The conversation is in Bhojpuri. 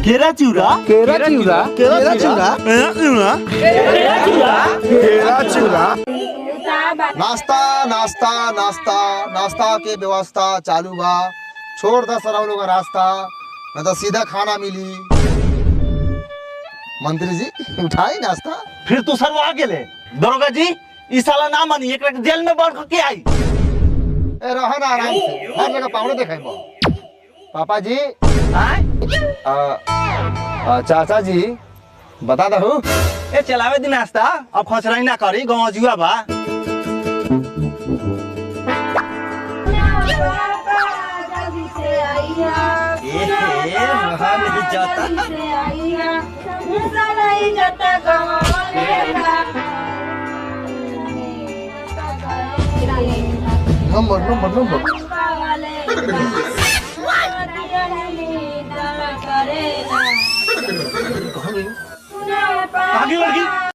केरा चूरा केरा चिवड़ा केरा चूरा केरा चूरा। नाश्ता नाश्ता नाश्ता नाश्ता के व्यवस्था चालू बा। छोड़ दा सराव लोग रास्ता न तो सीधा खाना मिली। मंत्री जी उठाई नाश्ता। फिर तू सर आ गेले दरोगा जी ई साला ना मानी एकरा के जेल में बंद करके आई। ए रहना आराम से हर जगह पावड़े देखाई बा। पापा जी चाचा जी बता दहु ए चलावे दिन नाश्ता अब खसराई ना करी गांव जुआ बा। नंबर आगे लड़की